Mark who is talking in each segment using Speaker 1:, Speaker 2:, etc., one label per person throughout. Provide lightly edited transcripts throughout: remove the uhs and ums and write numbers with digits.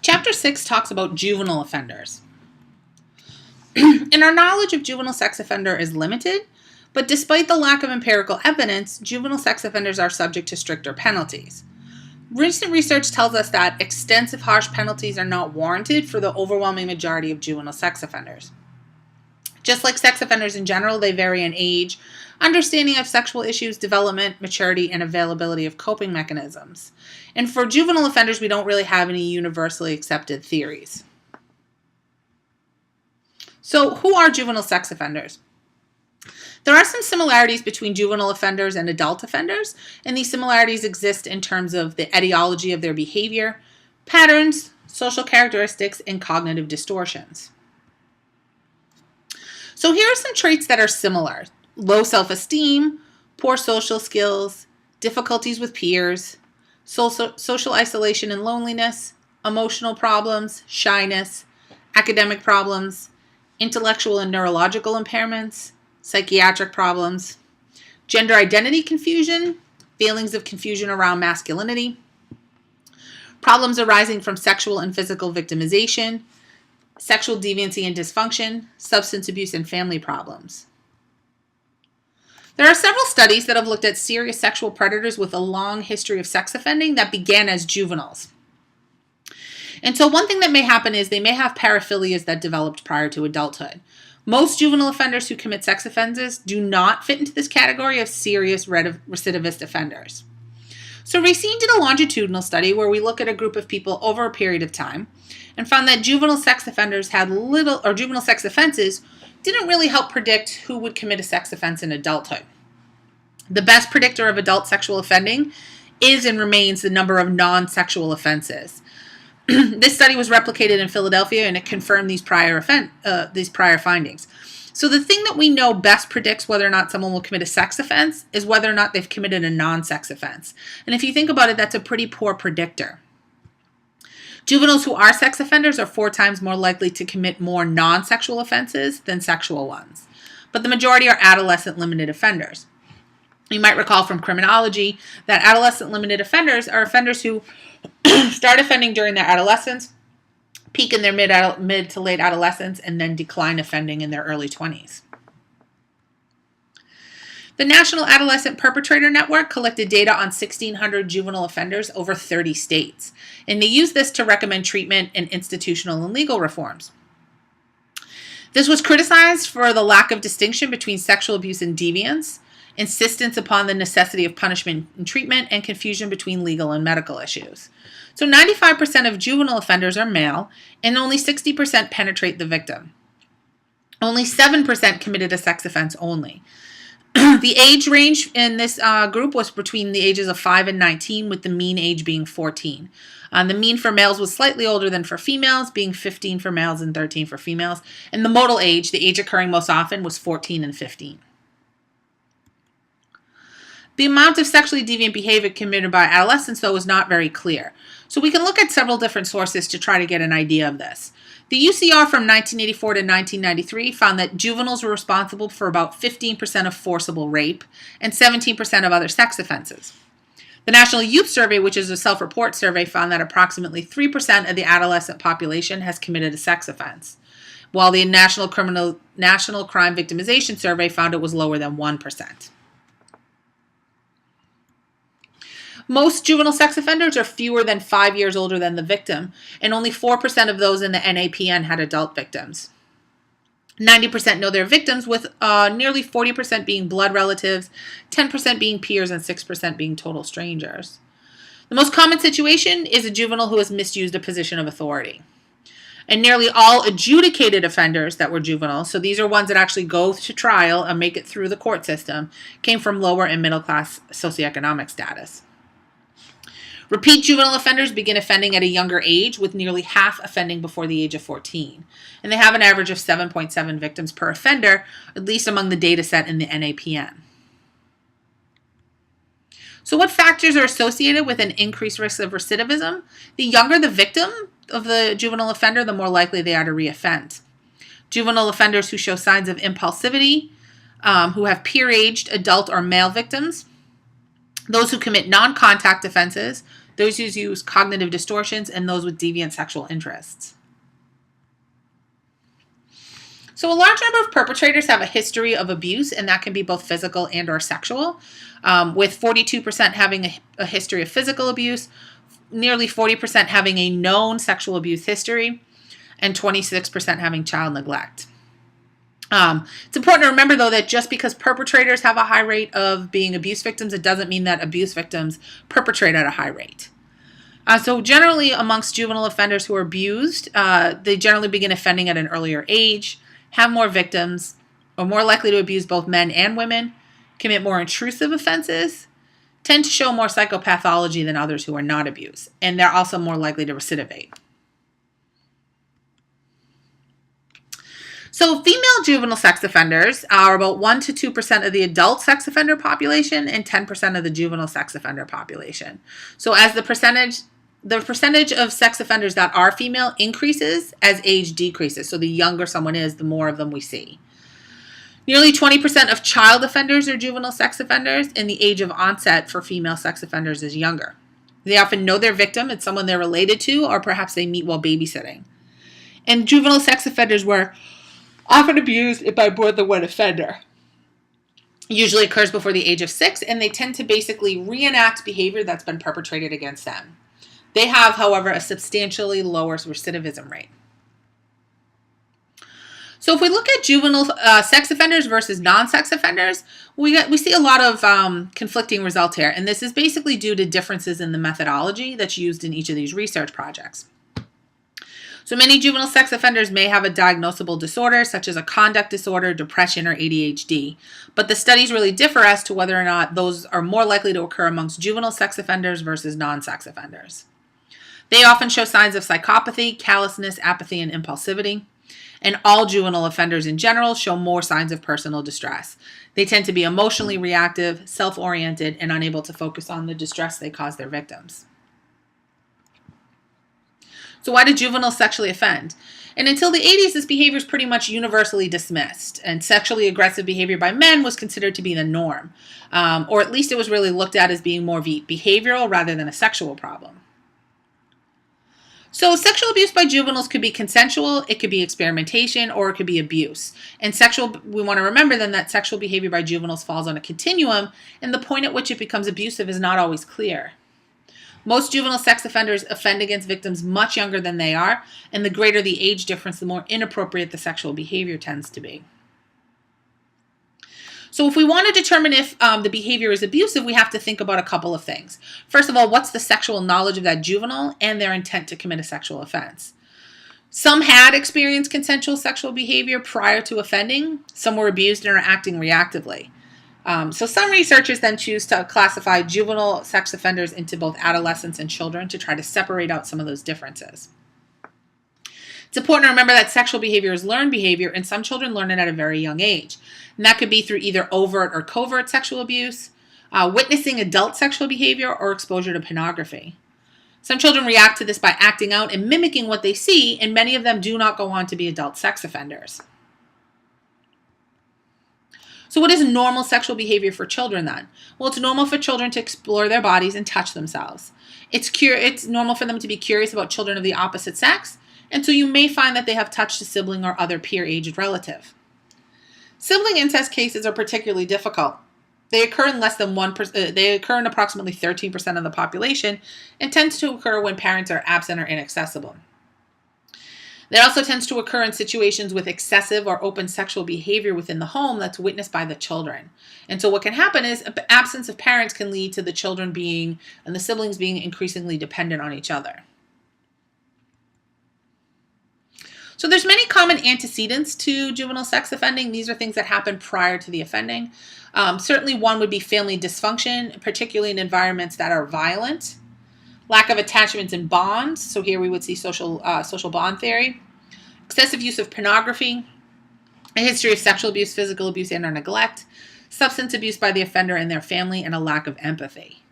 Speaker 1: Chapter 6 talks about juvenile offenders. And our knowledge of juvenile sex offender is limited, but despite the lack of empirical evidence, juvenile sex offenders are subject to stricter penalties. Recent research tells us that extensive harsh penalties are not warranted for the overwhelming majority of juvenile sex offenders. Just like sex offenders in general, they vary in age, understanding of sexual issues, development, maturity, and availability of coping mechanisms. And for juvenile offenders, we don't really have any universally accepted theories. So, who are juvenile sex offenders? There are some similarities between juvenile offenders and adult offenders, and these similarities exist in terms of the etiology of their behavior, patterns, social characteristics, and cognitive distortions. So here are some traits that are similar: low self-esteem, poor social skills, difficulties with peers, social isolation and loneliness, emotional problems, shyness, academic problems, intellectual and neurological impairments, psychiatric problems, gender identity confusion, feelings of confusion around masculinity, problems arising from sexual and physical victimization, sexual deviancy and dysfunction, substance abuse, and family problems. There are several studies that have looked at serious sexual predators with a long history of sex offending that began as juveniles. And so one thing that may happen is they may have paraphilias that developed prior to adulthood. Most juvenile offenders who commit sex offenses do not fit into this category of serious recidivist offenders. So Racine did a longitudinal study where we look at a group of people over a period of time and found that juvenile sex offenders juvenile sex offenses didn't really help predict who would commit a sex offense in adulthood. The best predictor of adult sexual offending is and remains the number of non-sexual offenses. This study was replicated in Philadelphia, and it confirmed these prior findings. So the thing that we know best predicts whether or not someone will commit a sex offense is whether or not they've committed a non-sex offense. And if you think about it, that's a pretty poor predictor. Juveniles who are sex offenders are 4 times more likely to commit more non-sexual offenses than sexual ones. But the majority are adolescent limited offenders. You might recall from criminology that adolescent limited offenders are offenders who start offending during their adolescence, peak in their mid to late adolescence, and then decline offending in their early 20s. The National Adolescent Perpetrator Network collected data on 1,600 juvenile offenders over 30 states, and they used this to recommend treatment and institutional and legal reforms. This was criticized for the lack of distinction between sexual abuse and deviance, insistence upon the necessity of punishment and treatment, and confusion between legal and medical issues. So 95% of juvenile offenders are male, and only 60% penetrate the victim. Only 7% committed a sex offense only. The age range in this group was between the ages of 5 and 19, with the mean age being 14. The mean for males was slightly older than for females, being 15 for males and 13 for females. And the modal age, the age occurring most often, was 14 and 15. The amount of sexually deviant behavior committed by adolescents, though, is not very clear. So we can look at several different sources to try to get an idea of this. The UCR from 1984 to 1993 found that juveniles were responsible for about 15% of forcible rape and 17% of other sex offenses. The National Youth Survey, which is a self-report survey, found that approximately 3% of the adolescent population has committed a sex offense, while the National Crime Victimization Survey found it was lower than 1%. Most juvenile sex offenders are fewer than 5 years older than the victim, and only 4% of those in the NAPN had adult victims. 90% know their victims, with nearly 40% being blood relatives, 10% being peers, and 6% being total strangers. The most common situation is a juvenile who has misused a position of authority. And nearly all adjudicated offenders that were juveniles, so these are ones that actually go to trial and make it through the court system, came from lower and middle class socioeconomic status. Repeat juvenile offenders begin offending at a younger age, with nearly half offending before the age of 14. And they have an average of 7.7 victims per offender, at least among the data set in the NAPN. So what factors are associated with an increased risk of recidivism? The younger the victim of the juvenile offender, the more likely they are to reoffend. Juvenile offenders who show signs of impulsivity, who have peer-aged adult or male victims, those who commit non-contact offenses, those who use cognitive distortions, and those with deviant sexual interests. So a large number of perpetrators have a history of abuse, and that can be both physical and or sexual, with 42% having a history of physical abuse, nearly 40% having a known sexual abuse history, and 26% having child neglect. It's important to remember, though, that just because perpetrators have a high rate of being abuse victims, it doesn't mean that abuse victims perpetrate at a high rate. So generally, amongst juvenile offenders who are abused, they generally begin offending at an earlier age, have more victims, are more likely to abuse both men and women, commit more intrusive offenses, tend to show more psychopathology than others who are not abused, and they're also more likely to recidivate. So female juvenile sex offenders are about 1 to 2% of the adult sex offender population and 10% of the juvenile sex offender population. So as the percentage of sex offenders that are female increases as age decreases. So the younger someone is, the more of them we see. Nearly 20% of child offenders are juvenile sex offenders, and the age of onset for female sex offenders is younger. They often know their victim, it's someone they're related to, or perhaps they meet while babysitting. And juvenile sex offenders were often abused by more than one offender. Usually occurs before the age of 6, and they tend to basically reenact behavior that's been perpetrated against them. They have, however, a substantially lower recidivism rate. So if we look at juvenile sex offenders versus non-sex offenders, we see a lot of conflicting results here, and this is basically due to differences in the methodology that's used in each of these research projects. So many juvenile sex offenders may have a diagnosable disorder, such as a conduct disorder, depression, or ADHD. But the studies really differ as to whether or not those are more likely to occur amongst juvenile sex offenders versus non-sex offenders. They often show signs of psychopathy, callousness, apathy, and impulsivity. And all juvenile offenders in general show more signs of personal distress. They tend to be emotionally reactive, self-oriented, and unable to focus on the distress they cause their victims. So why do juveniles sexually offend? And until the 80s, this behavior is pretty much universally dismissed, and sexually aggressive behavior by men was considered to be the norm, or at least it was really looked at as being more behavioral rather than a sexual problem. So sexual abuse by juveniles could be consensual, it could be experimentation, or it could be abuse. And we want to remember then that sexual behavior by juveniles falls on a continuum, and the point at which it becomes abusive is not always clear. Most juvenile sex offenders offend against victims much younger than they are, and the greater the age difference, the more inappropriate the sexual behavior tends to be. So if we want to determine if the behavior is abusive, we have to think about a couple of things. First of all, what's the sexual knowledge of that juvenile and their intent to commit a sexual offense? Some had experienced consensual sexual behavior prior to offending. Some were abused and are acting reactively. So some researchers then choose to classify juvenile sex offenders into both adolescents and children to try to separate out some of those differences. It's important to remember that sexual behavior is learned behavior, and some children learn it at a very young age. And that could be through either overt or covert sexual abuse, witnessing adult sexual behavior, or exposure to pornography. Some children react to this by acting out and mimicking what they see, and many of them do not go on to be adult sex offenders. So what is normal sexual behavior for children then? Well, it's normal for children to explore their bodies and touch themselves. It's normal for them to be curious about children of the opposite sex, and so you may find that they have touched a sibling or other peer-aged relative. Sibling incest cases are particularly difficult. They occur in less than 1%. They occur in approximately 13% of the population, and tends to occur when parents are absent or inaccessible. It also tends to occur in situations with excessive or open sexual behavior within the home that's witnessed by the children. And so what can happen is absence of parents can lead to the children and the siblings being increasingly dependent on each other. So there's many common antecedents to juvenile sex offending. These are things that happen prior to the offending. Certainly one would be family dysfunction, particularly in environments that are violent. Lack of attachments and bonds. So here we would see social bond theory. Excessive use of pornography. A history of sexual abuse, physical abuse, and or neglect. Substance abuse by the offender and their family, and a lack of empathy.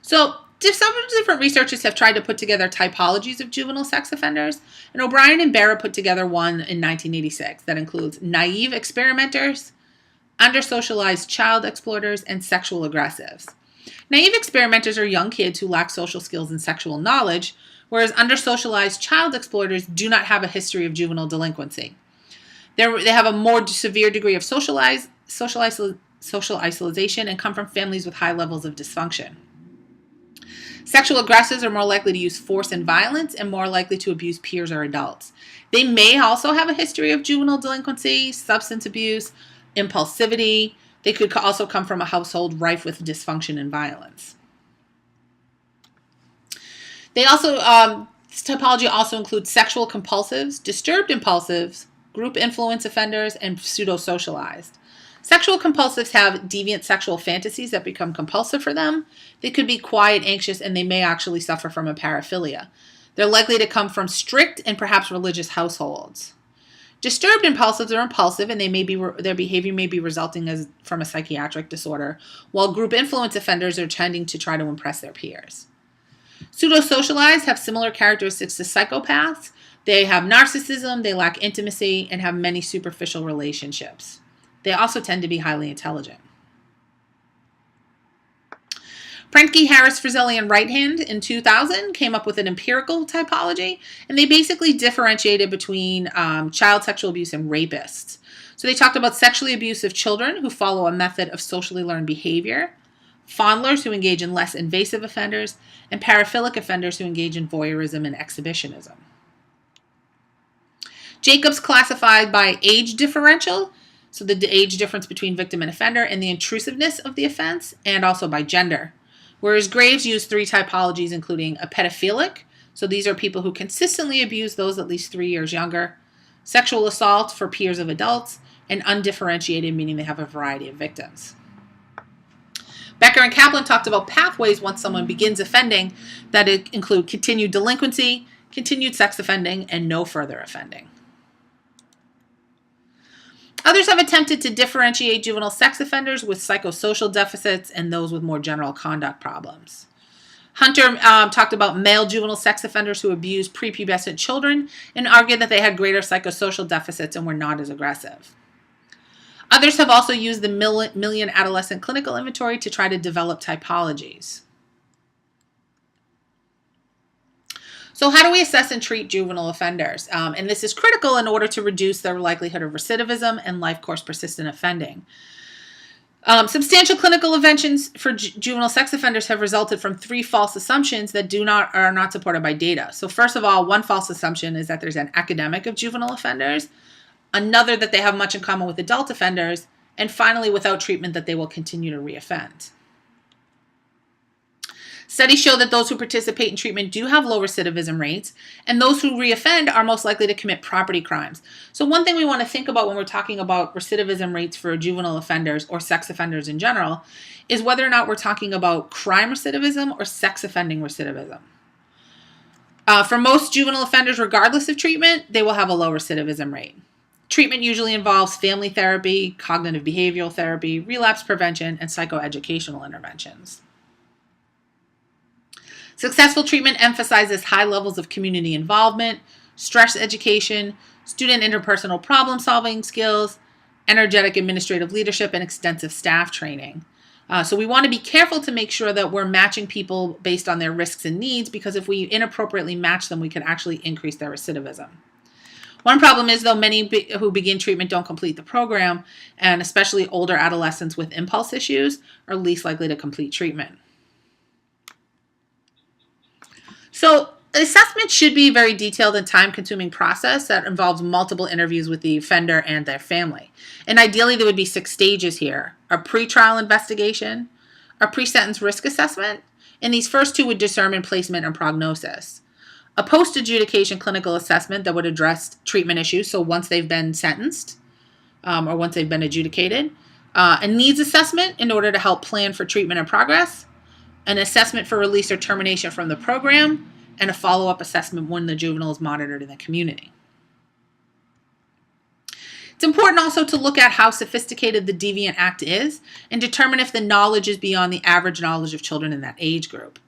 Speaker 1: So several different researchers have tried to put together typologies of juvenile sex offenders, and O'Brien and Barrett put together one in 1986 that includes naive experimenters, under-socialized child exploiters, and sexual aggressives. Naive experimenters are young kids who lack social skills and sexual knowledge, whereas under-socialized child exploiters do not have a history of juvenile delinquency. They have a more severe degree of social isolation and come from families with high levels of dysfunction. Sexual aggressors are more likely to use force and violence and more likely to abuse peers or adults. They may also have a history of juvenile delinquency, substance abuse, impulsivity. They could also come from a household rife with dysfunction and violence. This typology also includes sexual compulsives, disturbed impulsives, group influence offenders, and pseudo-socialized. Sexual compulsives have deviant sexual fantasies that become compulsive for them. They could be quiet, anxious, and they may actually suffer from a paraphilia. They're likely to come from strict and perhaps religious households. Disturbed impulsives are impulsive, and their behavior may be resulting from a psychiatric disorder, while group influence offenders are tending to try to impress their peers. Pseudo-socialized have similar characteristics to psychopaths. They have narcissism, they lack intimacy, and have many superficial relationships. They also tend to be highly intelligent. Prentke, Harris, Frizzelli, and Right-Hand in 2000 came up with an empirical typology, and they basically differentiated between child sexual abuse and rapists. So they talked about sexually abusive children who follow a method of socially learned behavior, fondlers who engage in less invasive offenders, and paraphilic offenders who engage in voyeurism and exhibitionism. Jacobs classified by age differential, so the age difference between victim and offender, and the intrusiveness of the offense, and also by gender. Whereas Graves used 3 typologies, including a pedophilic, so these are people who consistently abuse those at least 3 years younger, sexual assault for peers of adults, and undifferentiated, meaning they have a variety of victims. Becker and Kaplan talked about pathways once someone begins offending that include continued delinquency, continued sex offending, and no further offending. Others have attempted to differentiate juvenile sex offenders with psychosocial deficits and those with more general conduct problems. Hunter talked about male juvenile sex offenders who abused prepubescent children and argued that they had greater psychosocial deficits and were not as aggressive. Others have also used the Million Adolescent Clinical Inventory to try to develop typologies. So how do we assess and treat juvenile offenders? And this is critical in order to reduce their likelihood of recidivism and life course persistent offending. Substantial clinical interventions for juvenile sex offenders have resulted from 3 false assumptions that are not supported by data. So first of all, one false assumption is that there's an epidemic of juvenile offenders, another that they have much in common with adult offenders, and finally, without treatment, that they will continue to reoffend. Studies show that those who participate in treatment do have low recidivism rates, and those who reoffend are most likely to commit property crimes. So one thing we want to think about when we're talking about recidivism rates for juvenile offenders or sex offenders in general is whether or not we're talking about crime recidivism or sex offending recidivism. For most juvenile offenders, regardless of treatment, they will have a low recidivism rate. Treatment usually involves family therapy, cognitive behavioral therapy, relapse prevention, and psychoeducational interventions. Successful treatment emphasizes high levels of community involvement, stress education, student interpersonal problem-solving skills, energetic administrative leadership, and extensive staff training. So we want to be careful to make sure that we're matching people based on their risks and needs, because if we inappropriately match them, we can actually increase their recidivism. One problem is, though, many who begin treatment don't complete the program, and especially older adolescents with impulse issues are least likely to complete treatment. So assessment should be a very detailed and time-consuming process that involves multiple interviews with the offender and their family. And ideally, there would be 6 stages here: a pretrial investigation, a pre-sentence risk assessment, and these first 2 would determine placement and prognosis. A post-adjudication clinical assessment that would address treatment issues, so once they've been sentenced or once they've been adjudicated. A needs assessment in order to help plan for treatment and progress. An assessment for release or termination from the program, and a follow-up assessment when the juvenile is monitored in the community. It's important also to look at how sophisticated the deviant act is and determine if the knowledge is beyond the average knowledge of children in that age group.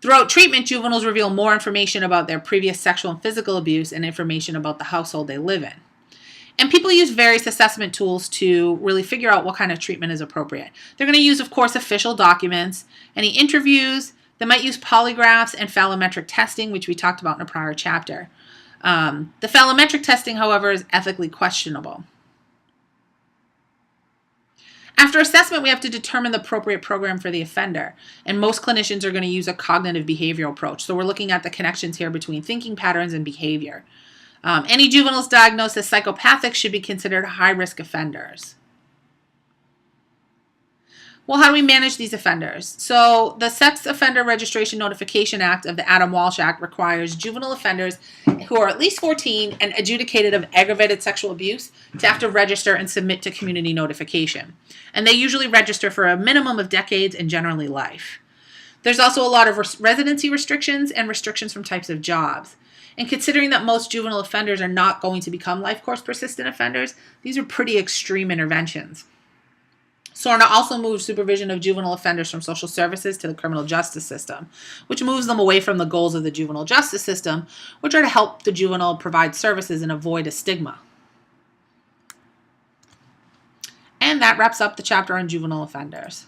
Speaker 1: Throughout treatment, juveniles reveal more information about their previous sexual and physical abuse and information about the household they live in. And people use various assessment tools to really figure out what kind of treatment is appropriate. They're going to use, of course, official documents, any interviews. They might use polygraphs and phallometric testing, which we talked about in a prior chapter. The phallometric testing, however, is ethically questionable. After assessment, we have to determine the appropriate program for the offender. And most clinicians are going to use a cognitive behavioral approach. So we're looking at the connections here between thinking patterns and behavior. Any juveniles diagnosed as psychopathic should be considered high-risk offenders. Well, how do we manage these offenders? So the Sex Offender Registration Notification Act of the Adam Walsh Act requires juvenile offenders who are at least 14 and adjudicated of aggravated sexual abuse to have to register and submit to community notification. And they usually register for a minimum of decades and generally life. There's also a lot of residency restrictions and restrictions from types of jobs. And considering that most juvenile offenders are not going to become life course persistent offenders, these are pretty extreme interventions. SORNA also moves supervision of juvenile offenders from social services to the criminal justice system, which moves them away from the goals of the juvenile justice system, which are to help the juvenile provide services and avoid a stigma. And that wraps up the chapter on juvenile offenders.